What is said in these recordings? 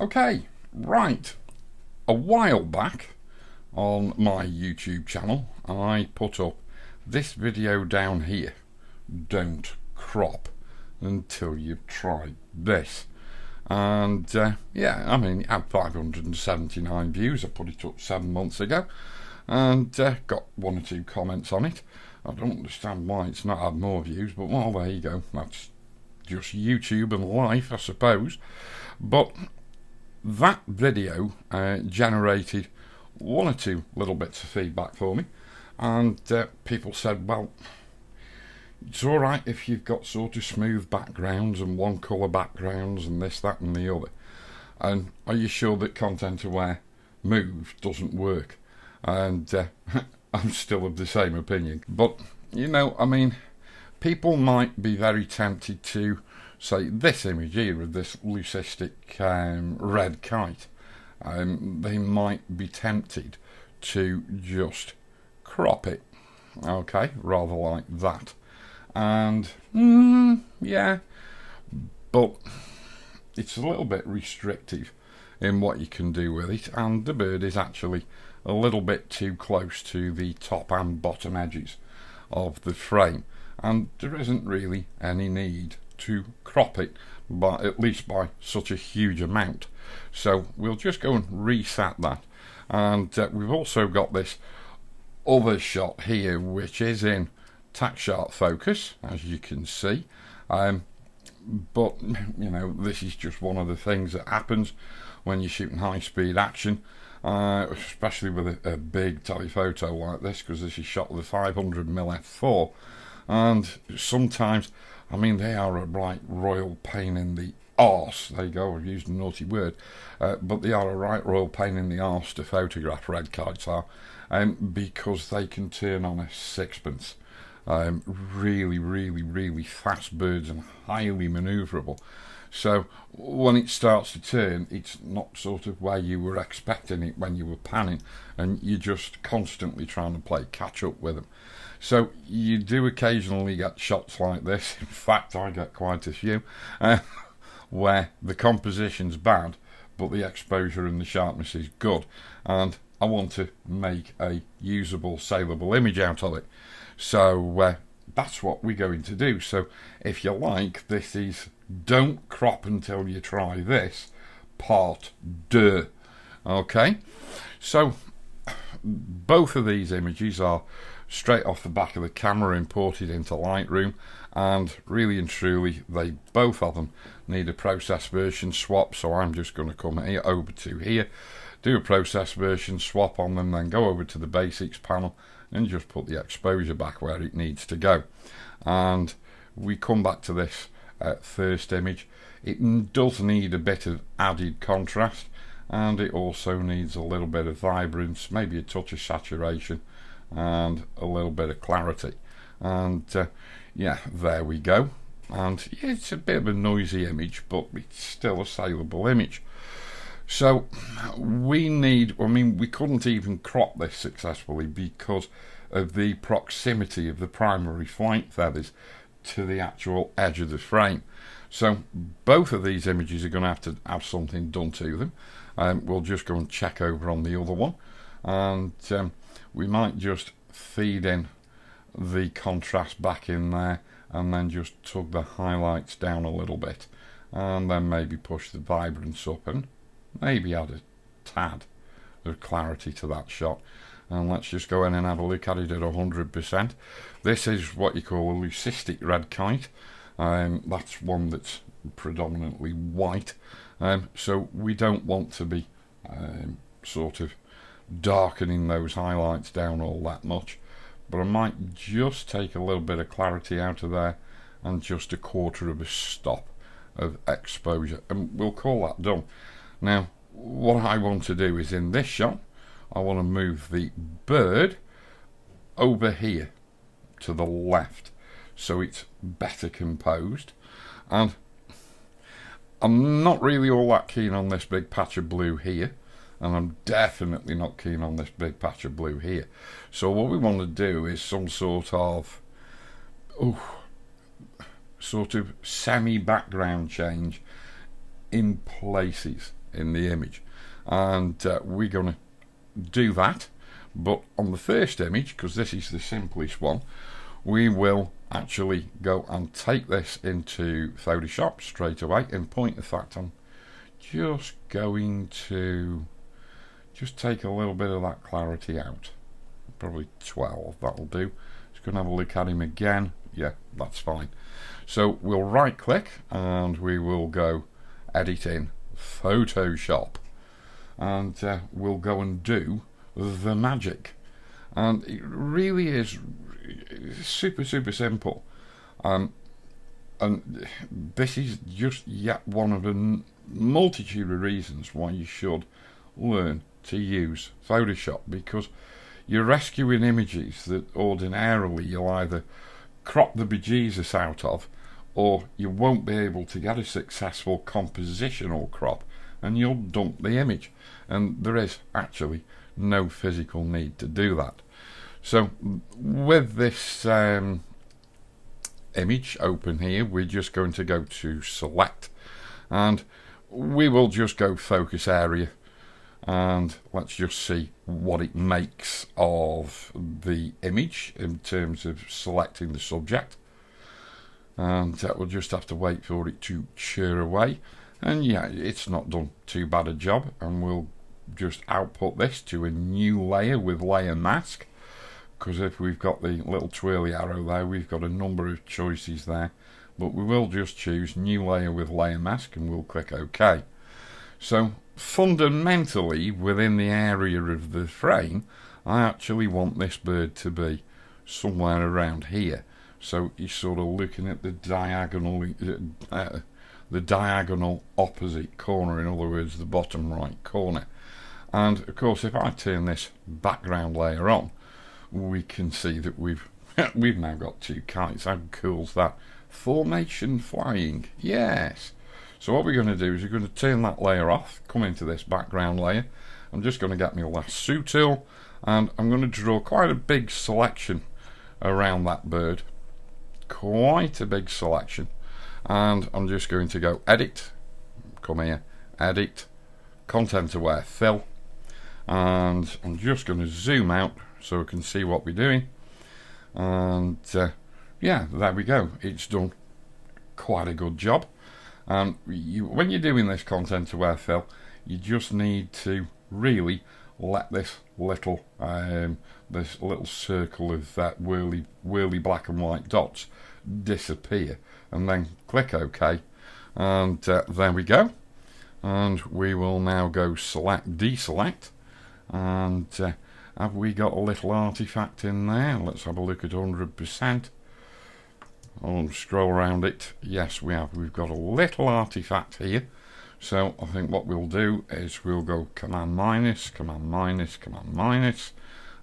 Okay, right. A while back on my YouTube channel, I put up this video down here. Don't crop until you've tried this. And yeah, I mean, it had 579 views. I put it up 7 months ago and got 1 or 2 comments on it. I don't understand why it's not had more views, but well, there you go. That's just YouTube and life, I suppose. But that video generated 1 or 2 little bits of feedback for me, and people said, well, it's alright if you've got sort of smooth backgrounds and one colour backgrounds and this, that and the other, and are you sure that content aware move doesn't work? And I'm still of the same opinion. But you know, I mean, people might be very tempted to say this image here of this leucistic red kite, they might be tempted to just crop it, okay, rather like that. And yeah, but it's a little bit restrictive in what you can do with it, and the bird is actually a little bit too close to the top and bottom edges of the frame, and there isn't really any need to crop it, but at least by such a huge amount. So we'll just go and reset that. And we've also got this other shot here, which is in tack sharp focus, as you can see, but you know, this is just one of the things that happens when you're shooting high speed action, especially with a big telephoto like this, because this is shot with a 500mm f4, and sometimes, I mean, they are a right royal pain in the arse. There you go, I've used a naughty word, but they are a right royal pain in the arse to photograph, red kites are, because they can turn on a sixpence. Really fast birds and highly manoeuvrable. So when it starts to turn, it's not sort of where you were expecting it when you were panning, and you're just constantly trying to play catch up with them. So you do occasionally get shots like this. In fact, I get quite a few where the composition's bad but the exposure and the sharpness is good, and I want to make a usable, saleable image out of it. So that's what we're going to do. So if you like, this is Don't Crop Until You Try This, part 2. Okay, so both of these images are straight off the back of the camera, imported into Lightroom, and really and truly, they both of them need a process version swap. So I'm just going to come here, over to here, do a process version swap on them, then go over to the basics panel and just put the exposure back where it needs to go. And we come back to this first image. It does need a bit of added contrast, and it also needs a little bit of vibrance, maybe a touch of saturation and a little bit of clarity. And yeah, there we go. And yeah, it's a bit of a noisy image, but it's still a saleable image. So we need, I mean, we couldn't even crop this successfully because of the proximity of the primary flight feathers to the actual edge of the frame. So both of these images are going to have something done to them. We'll just go and check over on the other one, and we might just feed in the contrast back in there, and then just tug the highlights down a little bit, and then maybe push the vibrance up and maybe add a tad of clarity to that shot. And let's just go in and have a look at it at 100%. This is what you call a leucistic red kite. That's one that's predominantly white. So we don't want to be sort of darkening those highlights down all that much. But I might just take a little bit of clarity out of there and just a quarter of a stop of exposure. And we'll call that done. Now, what I want to do is in this shot, I want to move the bird over here to the left so it's better composed. And I'm not really all that keen on this big patch of blue here, and I'm definitely not keen on this big patch of blue here. So what we want to do is some sort of semi-background change in places. in the image, and we're going to do that. But on the first image, because this is the simplest one, we will actually go and take this into Photoshop straight away. In point of fact, I'm just going to just take a little bit of that clarity out, probably 12, that'll do. Just going to have a look at him again. Yeah, that's fine. So we'll right click and we will go edit in Photoshop, and we'll go and do the magic. And it really is super simple, and this is just yet one of a multitude of reasons why you should learn to use Photoshop, because you're rescuing images that ordinarily you'll either crop the bejesus out of, or you won't be able to get a successful compositional crop and you'll dump the image, and there is actually no physical need to do that. So with this image open here, we're just going to go to select, and we will just go focus area, and let's just see what it makes of the image in terms of selecting the subject. And we'll just have to wait for it to churn away, and yeah, it's not done too bad a job. And we'll just output this to a new layer with layer mask, because if we've got the little twirly arrow there, we've got a number of choices there, but we will just choose new layer with layer mask and we'll click OK. So fundamentally, within the area of the frame, I actually want this bird to be somewhere around here. So you're sort of looking at the diagonal opposite corner, in other words the bottom right corner. And of course, if I turn this background layer on, we can see that we've now got two kites. How cool is that? Formation flying, yes. So what we're going to do is we're going to turn that layer off, come into this background layer. I'm just going to get my lasso tool, and I'm going to draw quite a big selection around that bird. Quite a big selection. And I'm just going to go edit, come here, edit, content aware fill, and I'm just going to zoom out so we can see what we're doing. And yeah, there we go. It's done quite a good job. And when you're doing this content aware fill, you just need to really let this little circle of that whirly black and white dots disappear, and then click OK, and there we go. And we will now go select, deselect, and have we got a little artifact in there? Let's have a look at 100%. I'll scroll around it. Yes, we have. We've got a little artifact here. So I think what we'll do is we'll go command minus, command minus, command minus,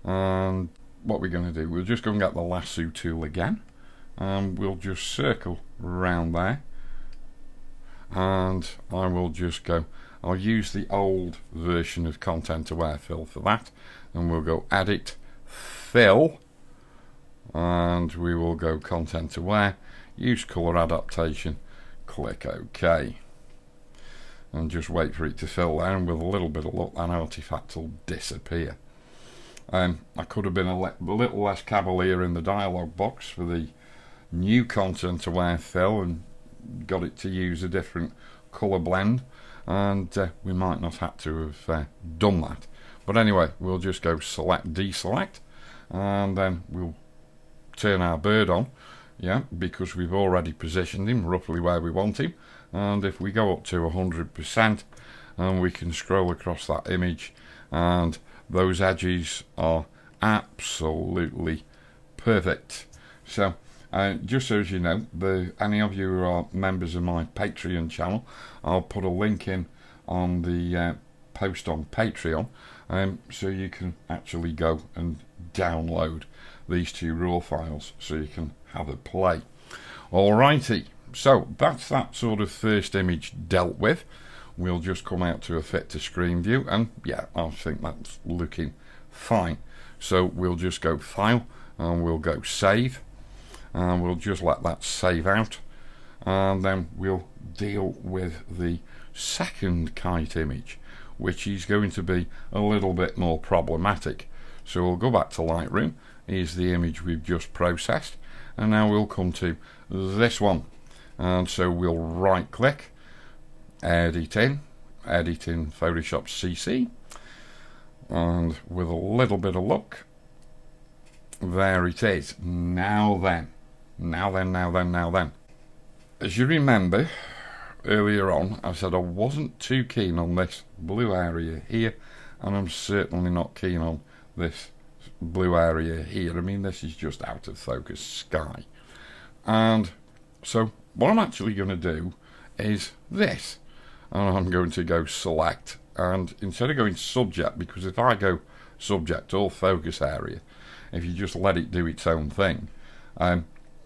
and what we're going to do, we'll just go and get the lasso tool again, and we'll just circle around there, and I will just go, I'll use the old version of content aware fill for that, and we'll go edit fill, and we will go content aware, use color adaptation, click OK, and just wait for it to fill there, and with a little bit of luck that artifact will disappear. I could have been a little less cavalier in the dialog box for the new content aware fill and got it to use a different colour blend, and we might not have to have done that. But anyway, we'll just go select, deselect, and then we'll turn our bird on, yeah, because we've already positioned him roughly where we want him. And if we go up to 100%, and we can scroll across that image, and those edges are absolutely perfect. So just so as you know, any of you who are members of my Patreon channel, I'll put a link in on the post on Patreon, so you can actually go and download these two raw files so you can have a play. Alrighty, so that's that sort of first image dealt with. We'll just come out to a fit to screen view, and yeah, I think that's looking fine. So we'll just go file, and we'll go save, and we'll just let that save out, and then we'll deal with the second kite image, which is going to be a little bit more problematic. So we'll go back to Lightroom. Here's the image we've just processed, and now we'll come to this one. And so we'll right click, edit in Photoshop CC, and with a little bit of luck, there it is. Now then. As you remember, earlier on I said I wasn't too keen on this blue area here, and I'm certainly not keen on this blue area here. I mean, this is just out of focus sky. And so what I'm actually going to do is this, and I'm going to go select, and instead of going subject, because if I go subject or focus area, if you just let it do its own thing,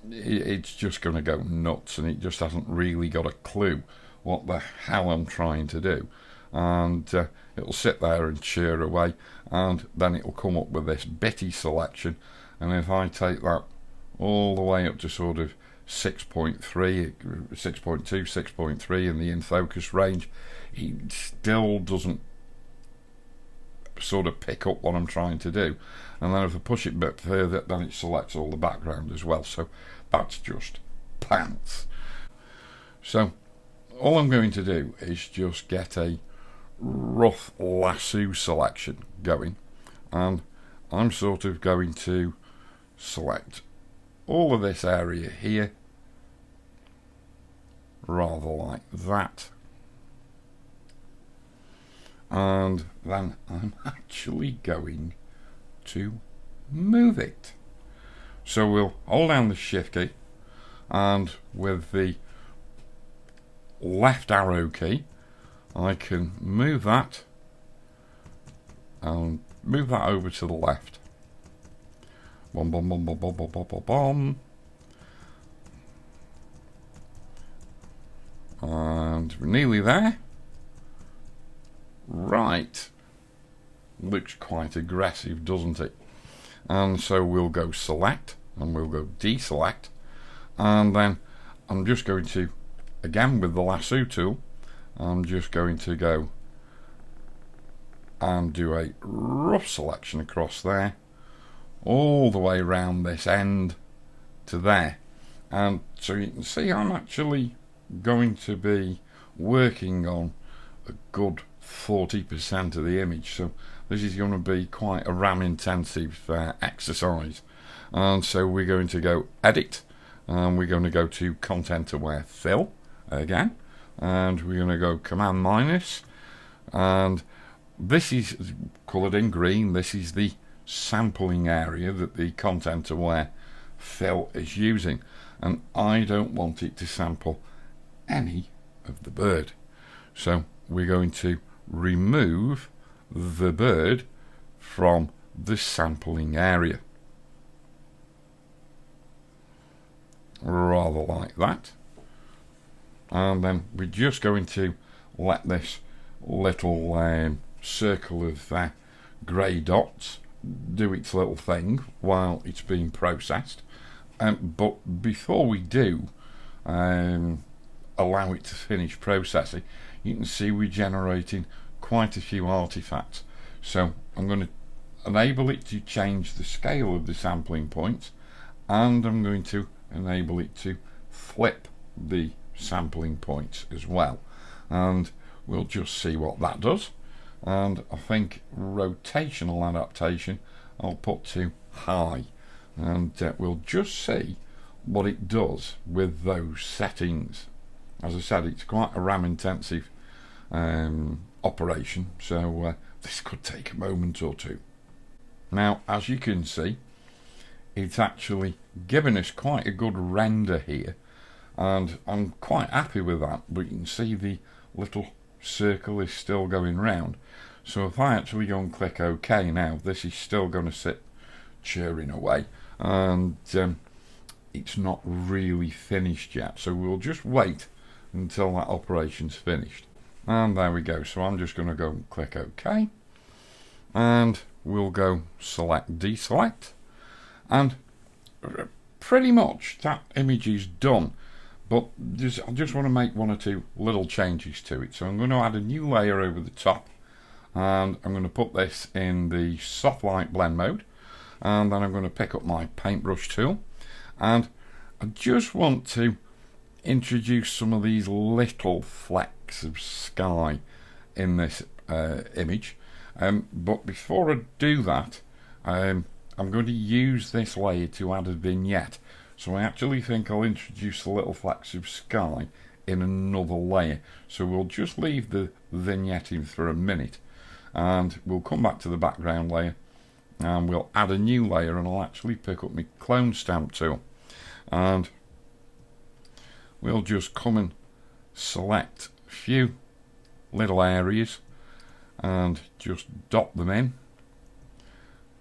it's just going to go nuts, and it just hasn't really got a clue what the hell I'm trying to do, and it'll sit there and cheer away, and then it'll come up with this bitty selection. And if I take that all the way up to sort of 6.3, 6.2, 6.3 in the in focus range, it still doesn't sort of pick up what I'm trying to do. And then if I push it a bit further, then it selects all the background as well. So that's just pants. So all I'm going to do is just get a rough lasso selection going, and I'm sort of going to select all of this area here, rather like that, and then I'm actually going to move it. So we'll hold down the shift key, and with the left arrow key I can move that and move that over to the left. Bom, bom, bom, bom, bom, bom, bom, bom, bom. And we're nearly there. Right. Looks quite aggressive, doesn't it? And so we'll go select, and we'll go deselect, and then I'm just going to, again with the lasso tool, I'm just going to go and do a rough selection across there, all the way around this end to there. And so you can see I'm actually going to be working on a good 40% of the image. So this is going to be quite a RAM intensive exercise. And so we're going to go edit, and we're going to go to content aware fill again, and we're going to go command minus, and this is coloured in green. This is the sampling area that the content aware fill is using, and I don't want it to sample any of the bird. So we're going to remove the bird from the sampling area, rather like that. And then we're just going to let this little circle of grey dots do its little thing while it's being processed. But before we do allow it to finish processing, you can see we're generating quite a few artifacts. So I'm going to enable it to change the scale of the sampling points, and I'm going to enable it to flip the sampling points as well, and we'll just see what that does. And I think rotational adaptation I'll put to high, and we'll just see what it does with those settings. As I said, it's quite a RAM intensive operation, so this could take a moment or two. Now, as you can see, it's actually given us quite a good render here, and I'm quite happy with that. But you can see the little circle is still going round. So if I actually go and click OK now, this is still going to sit cheering away, and it's not really finished yet. So we'll just wait until that operation's finished. And there we go. So I'm just going to go and click OK, and we'll go select deselect, and pretty much that image is done. but I just want to make one or two little changes to it. So I'm going to add a new layer over the top, and I'm going to put this in the soft light blend mode, and then I'm going to pick up my paintbrush tool, and I just want to introduce some of these little flecks of sky in this image. But before I do that, I'm going to use this layer to add a vignette. So I actually think I'll introduce the little flecks of sky in another layer. So we'll just leave the vignette in for a minute, and we'll come back to the background layer, and we'll add a new layer, and I'll actually pick up my clone stamp tool, and we'll just come and select a few little areas and just dot them in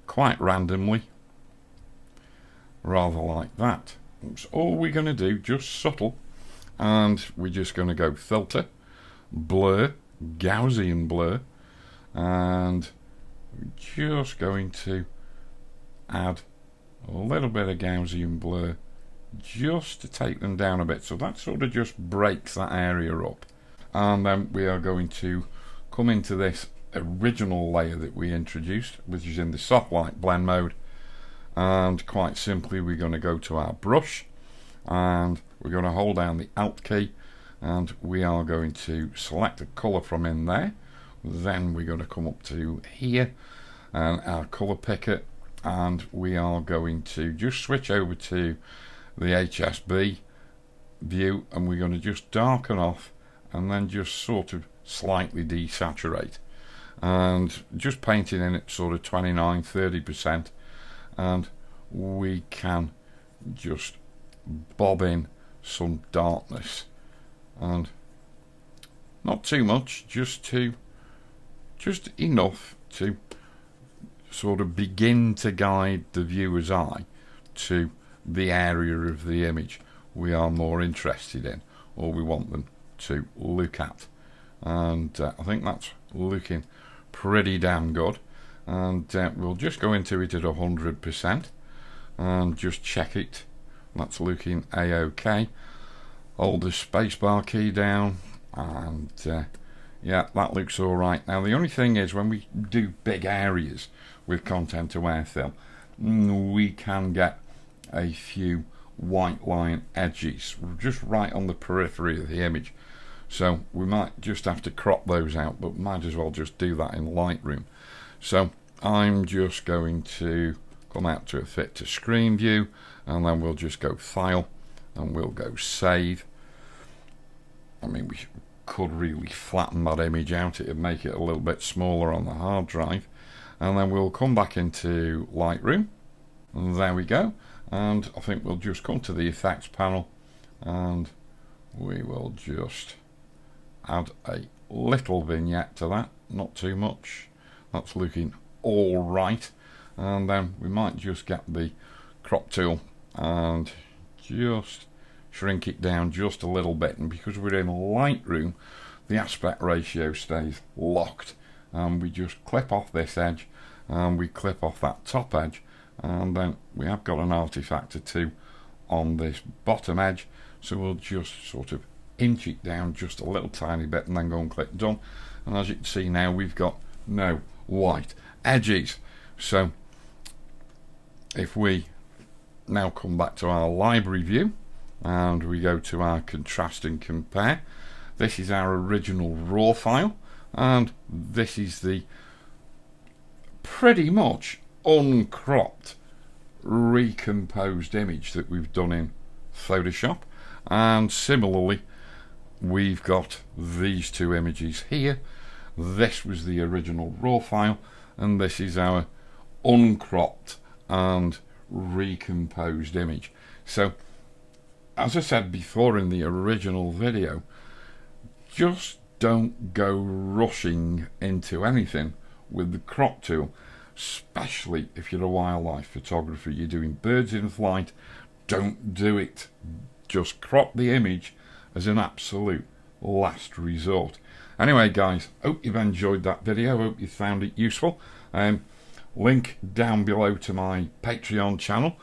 quite randomly, rather like that. That's all we're going to do, just subtle, and we're just going to go filter, blur, Gaussian blur, and we're just going to add a little bit of Gaussian blur just to take them down a bit, so that sort of just breaks that area up. And then we are going to come into this original layer that we introduced, which is in the soft light blend mode, and quite simply we're going to go to our brush, and we're going to hold down the Alt key, and we are going to select a colour from in there. Then we're going to come up to here and our colour picker, and we are going to just switch over to the HSB view, and we're going to just darken off and then just sort of slightly desaturate, and just painting in at sort of 29-30%, and we can just bob in some darkness, and not too much, just enough to sort of begin to guide the viewer's eye to the area of the image we are more interested in, or we want them to look at. And I think that's looking pretty damn good, and we'll just go into it at 100% and just check it. That's looking a-okay. Hold the spacebar key down, and yeah, that looks alright. Now the only thing is, when we do big areas with content aware film, we can get a few white line edges just right on the periphery of the image, so we might just have to crop those out, but might as well just do that in Lightroom. So I'm just going to come out to a fit to screen view, and then we'll just go file and we'll go save. I mean, we could really flatten that image out, it would make it a little bit smaller on the hard drive, and then we'll come back into Lightroom, and there we go. And I think we'll just come to the effects panel, and we will just add a little vignette to that, not too much. That's looking all right. And then we might just get the crop tool and just shrink it down just a little bit, and because we're in Lightroom, the aspect ratio stays locked, and we just clip off this edge and we clip off that top edge, and then we have got an artifact or two on this bottom edge, so we'll just sort of inch it down just a little tiny bit and then go and click done. And as you can see now, we've got no white edges. So if we now come back to our library view and we go to our contrast and compare, this is our original raw file, and this is the pretty much uncropped recomposed image that we've done in Photoshop. And similarly, we've got these two images here. This was the original raw file, and this is our uncropped and recomposed image. So as I said before in the original video, just don't go rushing into anything with the crop tool, especially if you're a wildlife photographer, you're doing birds in flight. Don't do it. Just crop the image as an absolute last resort. Anyway guys, hope you've enjoyed that video, hope you found it useful. Link down below to my Patreon channel,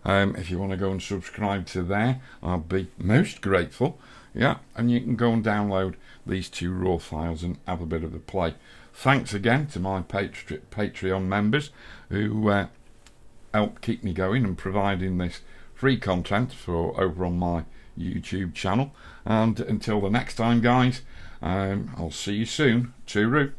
If you want to go and subscribe to there, I'll be most grateful. Yeah, and you can go and download these 2 raw files and have a bit of a play. Thanks again to my Patreon members who help keep me going and providing this free content for over on my YouTube channel. And until the next time, guys, I'll see you soon. Tooroo.